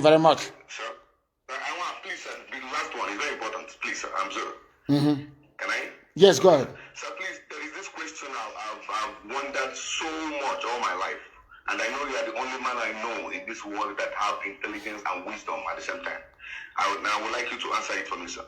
Very much. Sir, I want, please, sir, the last one is very important. Please, sir, I'm sorry. Can I? Yes, go ahead. Sir, please, there is this question I've wondered so much all my life. And I know you are the only man I know in this world that have intelligence and wisdom at the same time. I would like you to answer it for me, sir.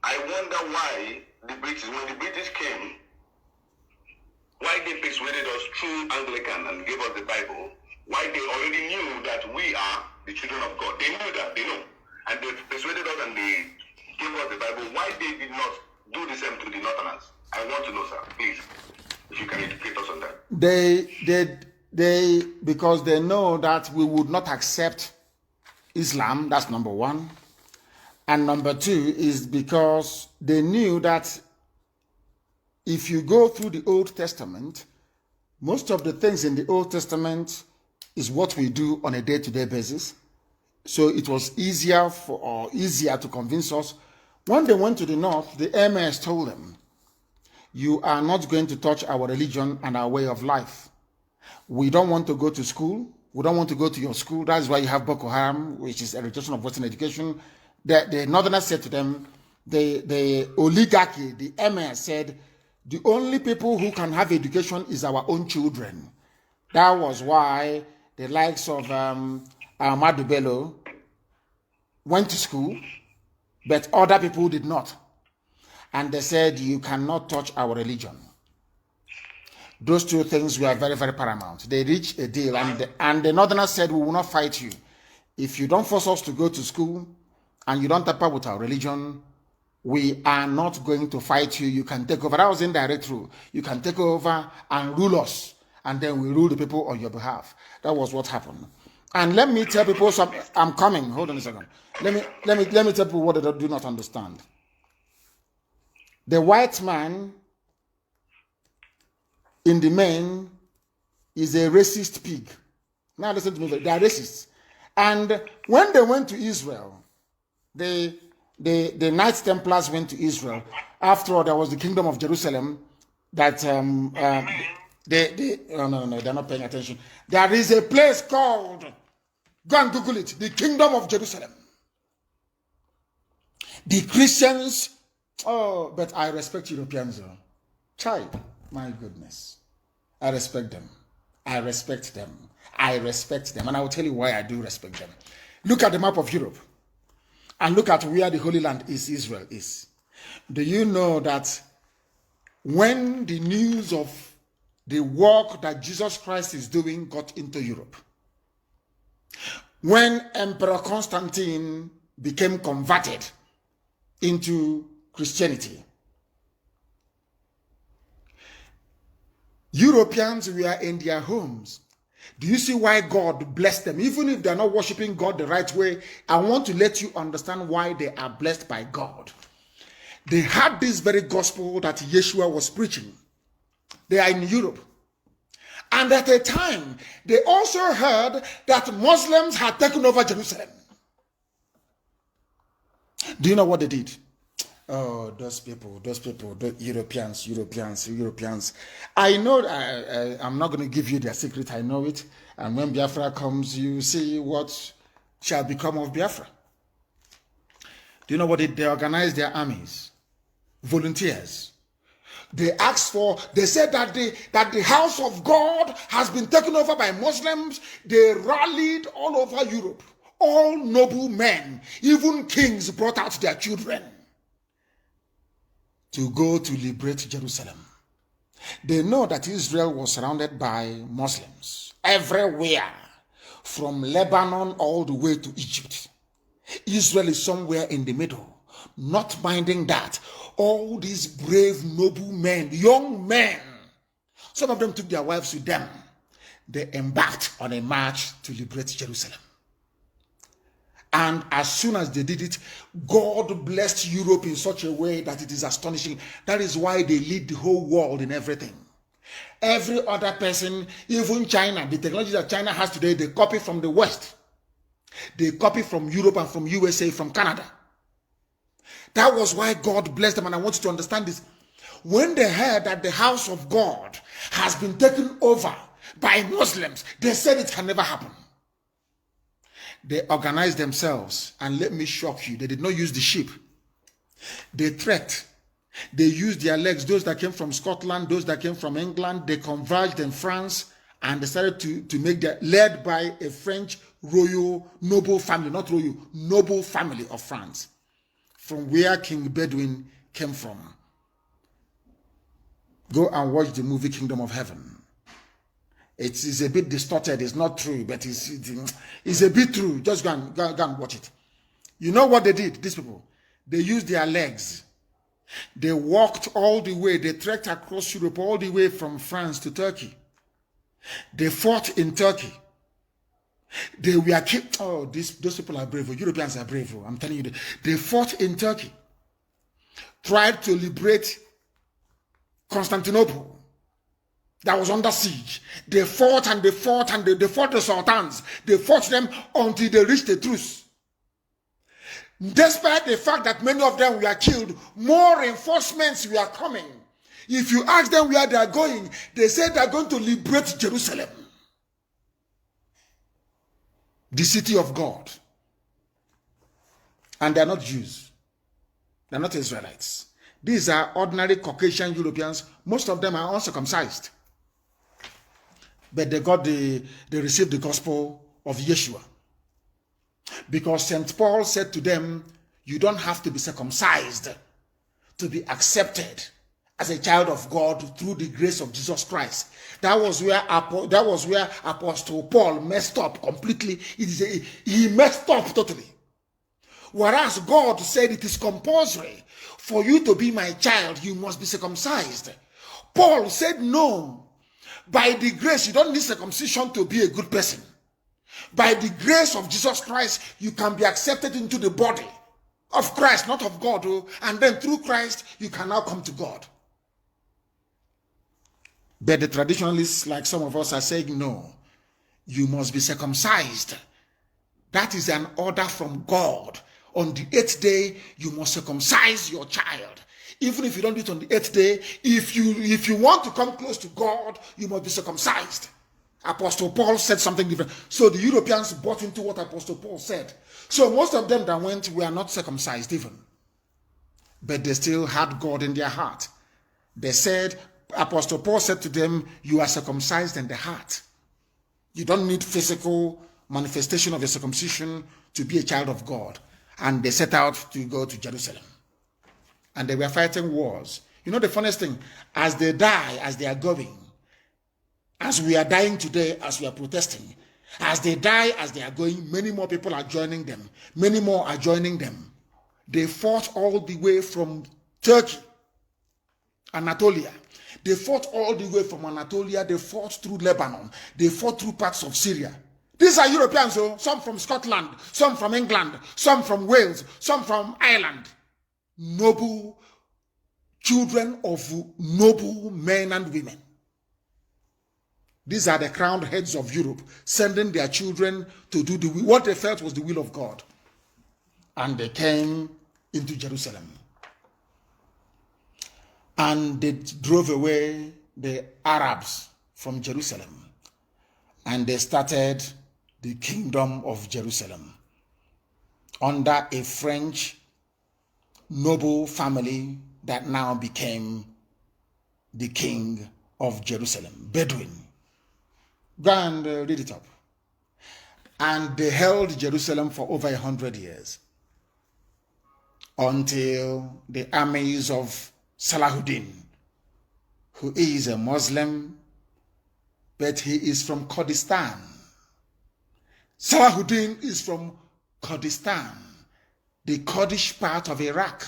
I wonder why the British, when the British came, why they persuaded us through Anglican and gave us the Bible, why they already knew that we are the children of God. They knew that, they know. And they persuaded us and they gave us the Bible. Why they did not do the same to the Northerners? I want to know, sir, please, if you can educate us on that. They because they know that we would not accept Islam, that's number one. And number two is because they knew that if you go through the Old Testament, most of the things in the Old Testament is what we do on a day-to-day basis. So it was easier to convince us. When they went to the north, the emirs told them, you are not going to touch our religion and our way of life. We don't want to go to school. We don't want to go to your school. That's why you have Boko Haram, which is a rejection of Western education. The northerners said to them, the oligarchy, the emir said, the only people who can have education is our own children. That was why the likes of Ahmadu Bello went to school, but other people did not. And they said, you cannot touch our religion. Those two things were very, very paramount. They reached a deal, and the northerners said, we will not fight you. If you don't force us to go to school, and you don't tamper with our religion, we are not going to fight you. You can take over. That was indirect rule. You can take over and rule us, and then we rule the people on your behalf. That was what happened. And let me tell people something. I'm coming. Hold on a second. Let me tell people what they do not understand. The white man, in the main, is a racist pig. Now listen to me. They are racists. And when they went to Israel, the Knights Templars went to Israel. After all, there was the Kingdom of Jerusalem that no, they're not paying attention. There is a place called, go and Google it, the Kingdom of Jerusalem. The Christians, oh, but I respect Europeans. Child, my goodness. I respect them. I respect them. I respect them. And I will tell you why I do respect them. Look at the map of Europe. And look at where the Holy Land is, Israel is. Do you know that when the news of the work that Jesus Christ is doing got into Europe, when Emperor Constantine became converted into Christianity, Europeans were in their homes. Do you see why God blessed them? Even if they're not worshiping God the right way, I want to let you understand why they are blessed by God. They had this very gospel that Yeshua was preaching. They are in Europe. And at a time, they also heard that Muslims had taken over Jerusalem. Do you know what they did? Oh, those people, the Europeans. I know, I'm not going to give you their secret, I know it. And when Biafra comes, you see what shall become of Biafra. Do you know what they organized their armies? Volunteers. They asked for, they said that the house of God has been taken over by Muslims. They rallied all over Europe. All noble men, even kings, brought out their children to go to liberate Jerusalem. They know that Israel was surrounded by Muslims everywhere, from Lebanon all the way to Egypt. Israel is somewhere in the middle, not minding that all these brave, noble men, young men, some of them took their wives with them. They embarked on a march to liberate Jerusalem. And as soon as they did it, God blessed Europe in such a way that it is astonishing. That is why they lead the whole world in everything. Every other person, even China, the technology that China has today, they copy from the West. They copy from Europe and from USA, from Canada. That was why God blessed them, and I want you to understand this. When they heard that the house of God has been taken over by Muslims, they said it can never happen. They organized themselves, and let me shock you, they did not use the ship. They trekked. They used their legs, those that came from Scotland, those that came from England. They converged in France, and they started to make that, led by a French royal noble family, not royal, noble family of France, from where King Bedouin came from. Go and watch the movie Kingdom of Heaven. It is a bit distorted, it's not true, but it's a bit true. Just go and watch it. You know what they did, these people? They used their legs. They walked all the way, they trekked across Europe all the way from France to Turkey. They fought in Turkey. They were killed. Oh, those people are brave. Europeans are brave. I'm telling you. They fought in Turkey. Tried to liberate Constantinople. That was under siege. They fought and they fought and they fought the sultans. They fought them until they reached a truce. Despite the fact that many of them were killed, more reinforcements were coming. If you ask them where they are going, they say they are going to liberate Jerusalem, the city of God. And they are not Jews. They are not Israelites. These are ordinary Caucasian Europeans. Most of them are uncircumcised. But they received the gospel of Yeshua. Because St. Paul said to them, you don't have to be circumcised to be accepted as a child of God through the grace of Jesus Christ. That was where Apostle Paul messed up completely. He messed up totally. Whereas God said it is compulsory for you to be my child, you must be circumcised. Paul said no. By the grace, you don't need circumcision to be a good person. By the grace of Jesus Christ, you can be accepted into the body of Christ, not of God. And then through Christ, you can now come to God. But the traditionalists, like some of us, are saying, no, you must be circumcised. That is an order from God. On the 8th day, you must circumcise your child. Even if you don't do it on the 8th day, if you want to come close to God, you must be circumcised. Apostle Paul said something different. So the Europeans bought into what Apostle Paul said. So most of them that went were not circumcised even. But they still had God in their heart. They said, Apostle Paul said to them, you are circumcised in the heart. You don't need physical manifestation of your circumcision to be a child of God. And they set out to go to Jerusalem. And they were fighting wars. You know the funniest thing? As they die, as they are going, as we are dying today, as we are protesting, as they die, as they are going, many more people are joining them. Many more are joining them. They fought all the way from Turkey, Anatolia. They fought all the way from Anatolia. They fought through Lebanon. They fought through parts of Syria. These are Europeans, oh, some from Scotland, some from England, some from Wales, some from Ireland. Noble children of noble men and women. These are the crowned heads of Europe, sending their children to do what they felt was the will of God. And they came into Jerusalem. And they drove away the Arabs from Jerusalem. And they started the kingdom of Jerusalem under a French noble family that now became the king of Jerusalem, Bedouin. Go and read it up. And they held Jerusalem for over 100 years until the armies of Salahuddin, who is a Muslim, but he is from Kurdistan. Salahuddin is from Kurdistan, the Kurdish part of Iraq,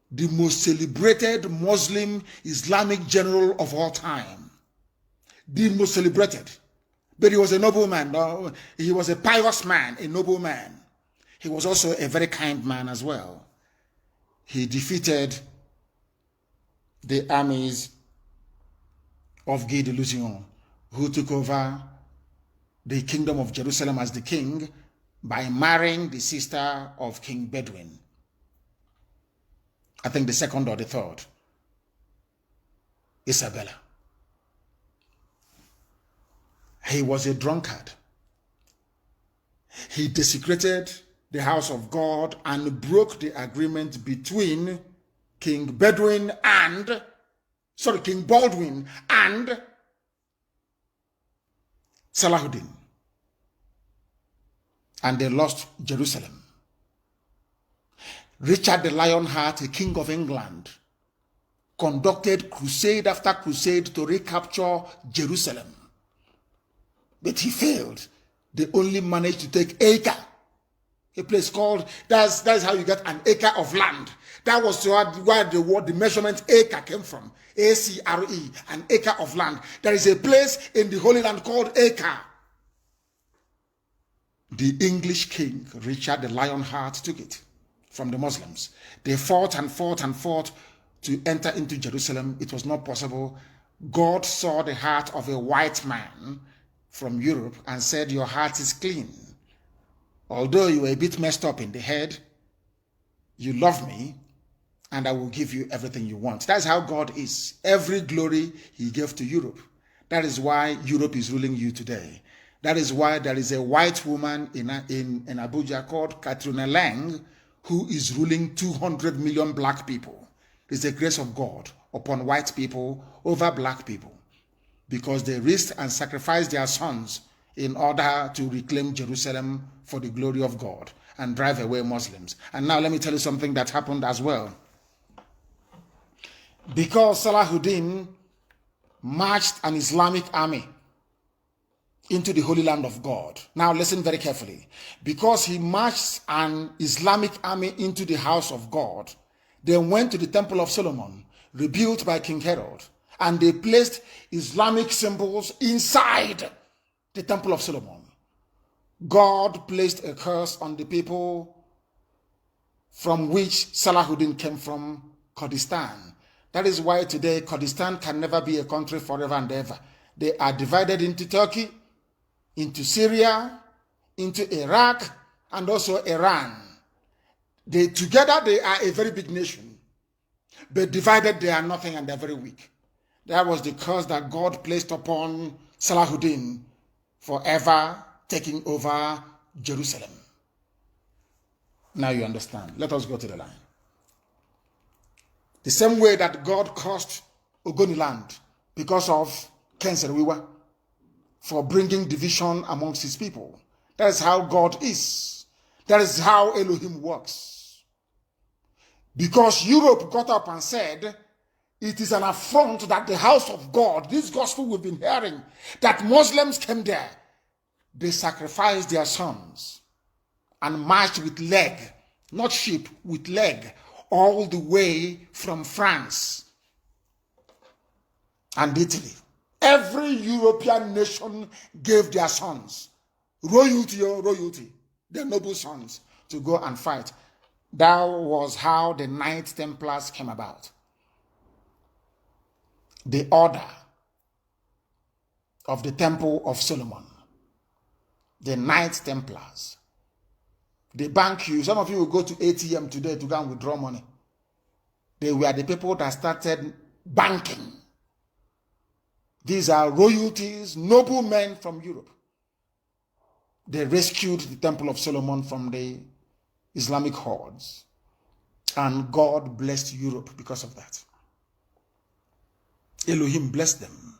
the most celebrated Muslim Islamic general of all time. The most celebrated. But he was a noble man. No, he was a pious man, a noble man. He was also a very kind man as well. He defeated the armies of Guy de Lusignan, who took over the kingdom of Jerusalem as the king by marrying the sister of King Bedouin. I think the second or the third, Isabella. He was a drunkard. He desecrated the house of God and broke the agreement between King Baldwin and Salahuddin. And they lost Jerusalem. Richard the Lionheart, a king of England, conducted crusade after crusade to recapture Jerusalem. But he failed. They only managed to take Acre, a place called, that's how you get an acre of land. That was where the measurement acre came from. A-C-R-E, an acre of land. There is a place in the Holy Land called Acre. The English king, Richard the Lionheart, took it from the Muslims. They fought and fought and fought to enter into Jerusalem. It was not possible. God saw the heart of a white man from Europe and said, your heart is clean. Although you were a bit messed up in the head, you love me, and I will give you everything you want. That's how God is. Every glory he gave to Europe. That is why Europe is ruling you today. That is why there is a white woman in Abuja called Katrina Lang who is ruling 200 million black people. It's the grace of God upon white people over black people, because they risked and sacrificed their sons in order to reclaim Jerusalem for the glory of God and drive away Muslims. And now let me tell you something that happened as well. Because Salahuddin marched an Islamic army into the Holy Land of God. Now listen very carefully. Because he marched an Islamic army into the house of God, they went to the Temple of Solomon, rebuilt by King Herod, and they placed Islamic symbols inside the Temple of Solomon. God placed a curse on the people from which Salahuddin came from, Kurdistan. That is why today Kurdistan can never be a country forever and ever. They are divided into Turkey, into Syria, into Iraq, and also Iran. Together they are a very big nation, but divided they are nothing and they're very weak. That was the curse that God placed upon Salahuddin, forever taking over Jerusalem. Now you understand. Let us go to the line. The same way that God cursed Ogoniland because of Kenserewiwa for bringing division amongst his people. That is how God is. That is how Elohim works. Because Europe got up and said, it is an affront that the house of God, this gospel we've been hearing, that Muslims came there, they sacrificed their sons and marched with leg, not sheep, with leg, all the way from France and Italy. Every European nation gave their sons, royalty, their noble sons, to go and fight. That was how the Knights Templars came about. The order of the Temple of Solomon. The Knights Templars. They bank you. Some of you will go to ATM today to go and withdraw money. They were the people that started banking. These are royalties, noble men from Europe. They rescued the Temple of Solomon from the Islamic hordes. And God blessed Europe because of that. Elohim blessed them.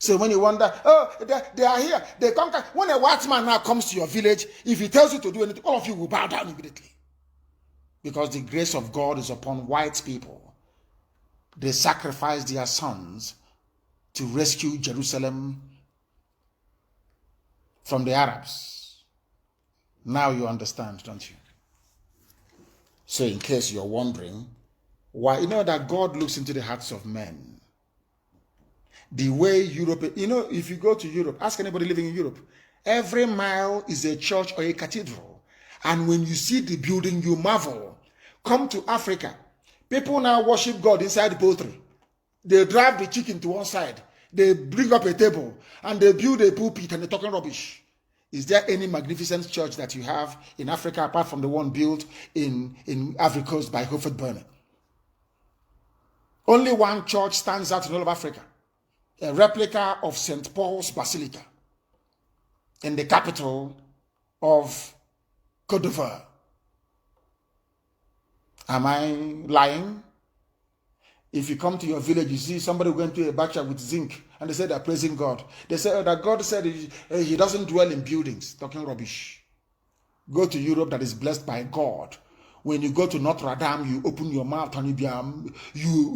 So when you wonder, oh, they are here, they conquer. When a white man now comes to your village, if he tells you to do anything, all of you will bow down immediately. Because the grace of God is upon white people. They sacrificed their sons to rescue Jerusalem from the Arabs. Now you understand, don't you? So in case you're wondering, why, you know that God looks into the hearts of men. The way Europe, you know, if you go to Europe, ask anybody living in Europe, every mile is a church or a cathedral. And when you see the building, you marvel. Come to Africa. People now worship God inside poultry. They drive the chicken to one side. They bring up a table and they build a pulpit and they're talking rubbish. Is there any magnificent church that you have in Africa apart from the one built in Ivory Coast by Hofert Burney? Only one church stands out in all of Africa. A replica of St. Paul's Basilica in the capital of Cote d'Ivoire. Am I lying? If you come to your village, you see somebody going to a bacha with zinc, and they say they're praising God. They say that God said he doesn't dwell in buildings. Talking rubbish. Go to Europe that is blessed by God. When you go to Notre Dame, you open your mouth and you'll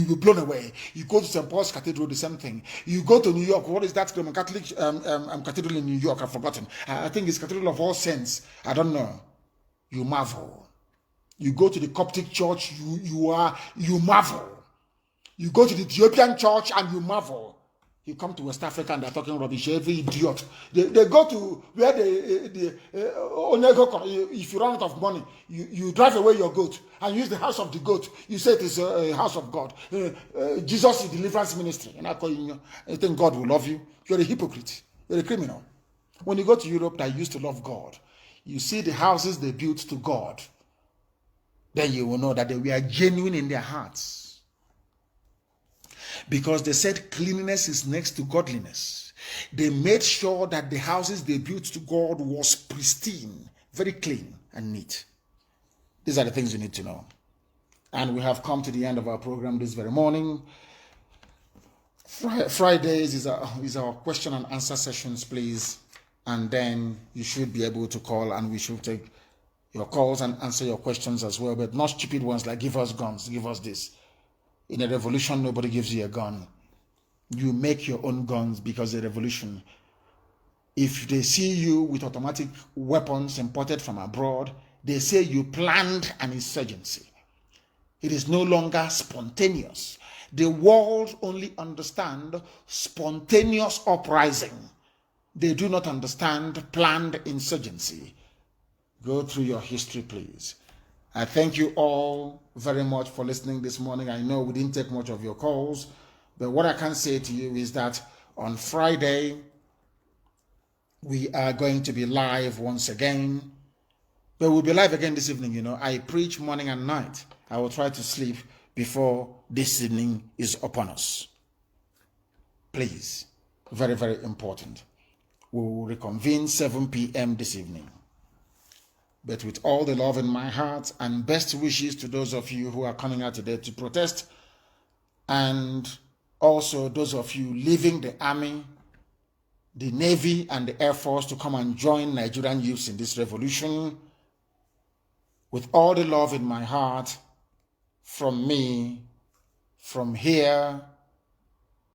be blown away. You go to St. Paul's Cathedral, the same thing. You go to New York. What is that Roman Catholic cathedral in New York? I've forgotten. I think it's Cathedral of All Saints. I don't know. You marvel. You go to the Coptic church, you marvel. You go to the Ethiopian church and you marvel. You come to West Africa and they're talking rubbish. Every idiot. They go to where if you run out of money, you drive away your goat and use the house of the goat. You say it is a house of God. Jesus is deliverance ministry. And I think God will love you. You're a hypocrite. You're a criminal. When you go to Europe that used to love God, you see the houses they built to God. Then you will know that they were genuine in their hearts. Because they said cleanliness is next to godliness. They made sure that the houses they built to God was pristine, very clean and neat. These are the things you need to know. And we have come to the end of our program this very morning. Fridays is our question and answer sessions, please. And then you should be able to call and we should take your calls and answer your questions as well. But not stupid ones like give us guns, give us this. In a revolution, nobody gives you a gun. You make your own guns because the revolution. If they see you with automatic weapons imported from abroad, they say you planned an insurgency. It is no longer spontaneous. The world only understands spontaneous uprising. They do not understand planned insurgency. Go through your history, please. I thank you all very much for listening this morning. I know we didn't take much of your calls, but what I can say to you is that on Friday, we are going to be live once again. But we'll be live again this evening. I preach morning and night. I will try to sleep before this evening is upon us. Please, very, very important. We will reconvene 7 p.m. this evening. But with all the love in my heart and best wishes to those of you who are coming out today to protest, and also those of you leaving the army, the Navy, and the Air Force to come and join Nigerian youths in this revolution, with all the love in my heart, from me, from here,